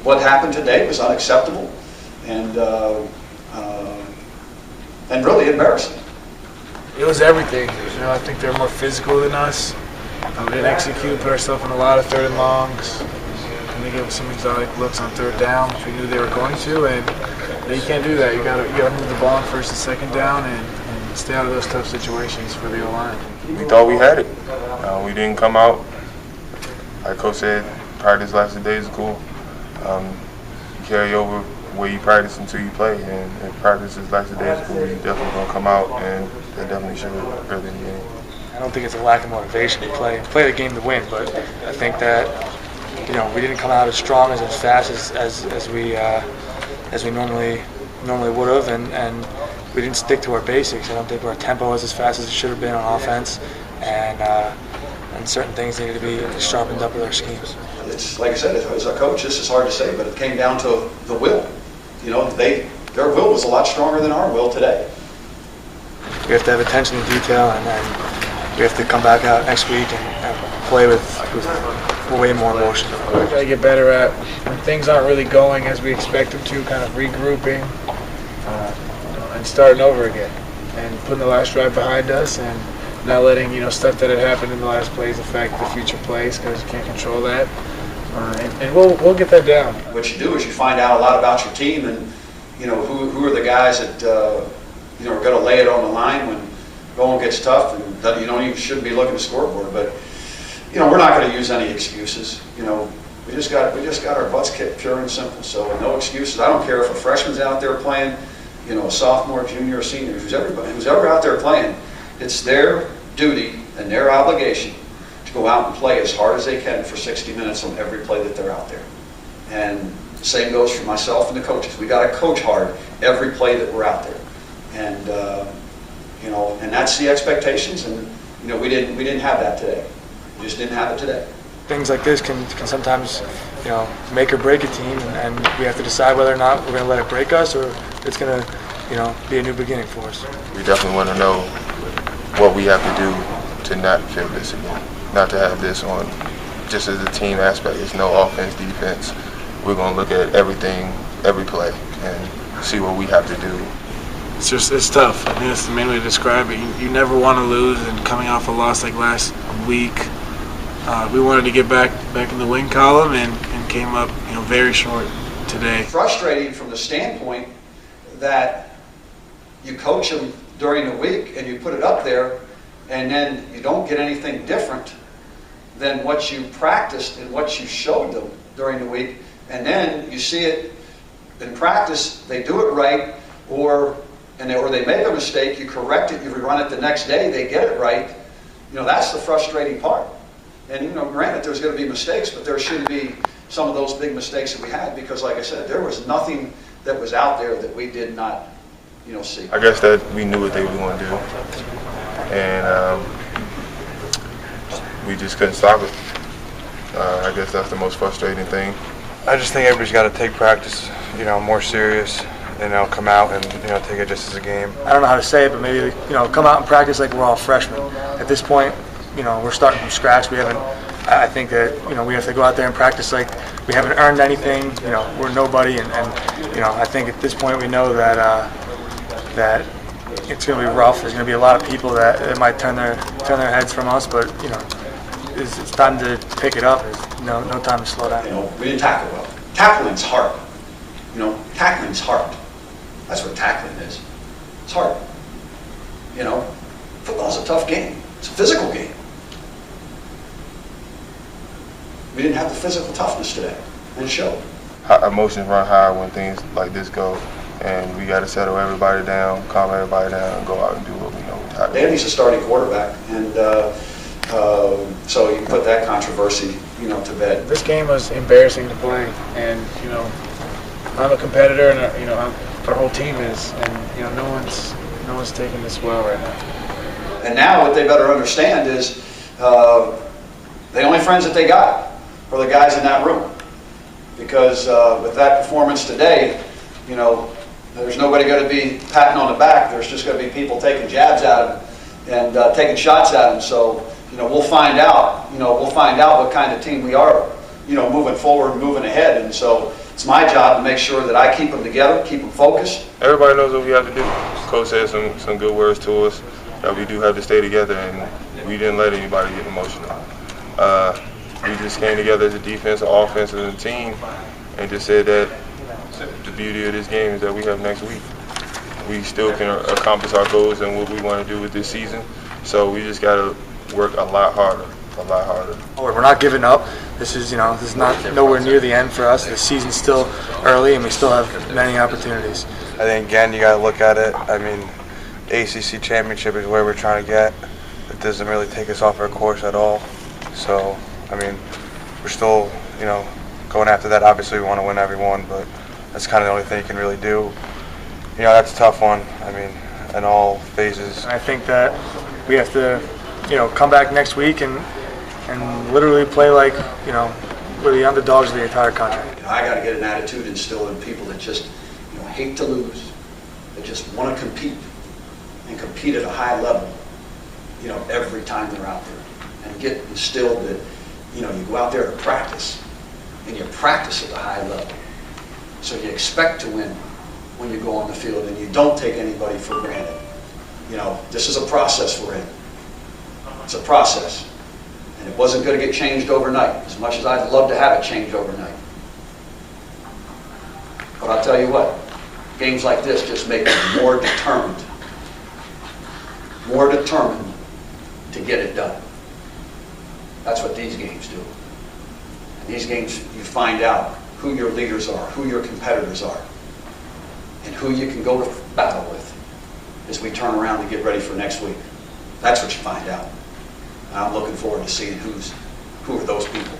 what happened today was unacceptable and really embarrassing. It was everything. I think they're more physical than us. We didn't execute, put ourselves in a lot of third and longs, and they gave us some exotic looks on third down, which we knew they were going to, and you can't do that. You got to move the ball on first and second down and stay out of those tough situations for the O-line. We thought we had it. We didn't come out. Like Coach said, practice lasted days of school. You carry over where you practice until you play, and if practice is lasted days of school, you definitely gonna come out, and that definitely showed early in the game. I don't think it's a lack of motivation to play the game to win, but I think that we didn't come out as strong as fast as we normally would have, and we didn't stick to our basics. I don't think our tempo was as fast as it should have been on offense, and certain things needed to be sharpened up with our schemes. It's like I said, as a coach, this is hard to say, but it came down to the will. Their will was a lot stronger than our will today. We have to have attention to detail, and we have to come back out next week and play with way more emotion. We got to get better at when things aren't really going as we expect them to, kind of regrouping and starting over again, and putting the last drive behind us, and not letting stuff that had happened in the last plays affect the future plays, because you can't control that. And we'll get that down. What you do is you find out a lot about your team, and who are the guys that are going to lay it on the line when going gets tough, and that you shouldn't be looking at the scoreboard. But we're not going to use any excuses. We just got our butts kicked, pure and simple. So no excuses. I don't care if a freshman's out there playing, a sophomore, junior, or senior, who's ever out there playing. It's their duty and their obligation to go out and play as hard as they can for 60 minutes on every play that they're out there. And the same goes for myself and the coaches. We got to coach hard every play that we're out there, and and that's the expectations. And we didn't have that today. We just didn't have it today. Things like this can sometimes make or break a team, and we have to decide whether or not we're going to let it break us, or it's going to be a new beginning for us. We definitely want to know what we have to do to not feel this again, not to have this on just as a team aspect. It's no offense, defense. We're going to look at everything, every play, and see what we have to do. It's tough. I think that's the main way to describe it. You never want to lose, and coming off a loss like last week, we wanted to get back in the win column, and came up very short today. Frustrating from the standpoint that you coach them during the week and you put it up there, and then you don't get anything different than what you practiced and what you showed them during the week, and then you see it in practice, they do it right, or they make a mistake, you correct it, you rerun it the next day, they get it right. That's the frustrating part. And granted, there's going to be mistakes, but there shouldn't be some of those big mistakes that we had, because like I said, there was nothing that was out there that we did not see. I guess that we knew what they were going to do, and we just couldn't stop it. I guess that's the most frustrating thing. I just think everybody's got to take practice, more serious, and come out and take it just as a game. I don't know how to say it, but maybe come out and practice like we're all freshmen. At this point, we're starting from scratch. I think that we have to go out there and practice like we haven't earned anything. We're nobody, and I think at this point we know that it's going to be rough. There's going to be a lot of people that might turn their heads from us, but it's time to pick it up. There's no time to slow down. We didn't tackle well. Tackling's hard. Tackling's hard. That's what tackling is. It's hard. Football's a tough game. It's a physical game. We didn't have the physical toughness today, and it showed. Emotions run high when things like this go, and we got to settle everybody down, calm everybody down, and go out and do what we know we have to do. Danny's a starting quarterback, and so you put that controversy, to bed. This game was embarrassing to play, and I'm a competitor, and our whole team is, and no one's taking this well right now. And now what they better understand is the only friends that they got are the guys in that room, because with that performance today, there's nobody going to be patting on the back. There's just going to be people taking jabs at him and taking shots at him. So we'll find out. We'll find out what kind of team we are. Moving forward, moving ahead. And so It's my job to make sure that I keep them together, keep them focused. Everybody knows what we have to do. Coach said some good words to us that we do have to stay together, and we didn't let anybody get emotional. We just came together as a defense, an offense, and a team, and just said that the beauty of this game is that we have next week. We still can accomplish our goals and what we want to do with this season. So we just got to work a lot harder, a lot harder. We're not giving up. This is not nowhere near the end for us. The season's still early, and we still have many opportunities. I think, again, you got to look at it. I mean, the ACC championship is where we're trying to get. It doesn't really take us off our course at all. So, I mean, we're still, going after that. Obviously, we want to win every one, but that's kind of the only thing you can really do. That's a tough one. I mean, in all phases. And I think that we have to, come back next week and literally play like, we're the underdogs of the entire country. I got to get an attitude instilled in people that just hate to lose, that just want to compete and compete at a high level, every time they're out there, and get instilled that, you go out there to practice, and you practice at a high level. So you expect to win when you go on the field, and you don't take anybody for granted. This is a process we're in. It's a process. And it wasn't going to get changed overnight, as much as I'd love to have it changed overnight. But I'll tell you what, games like this just make them more determined to get it done. That's what these games do. And these games, you find out who your leaders are, who your competitors are, and who you can go to battle with as we turn around and get ready for next week. That's what you find out. And I'm looking forward to seeing who are those people.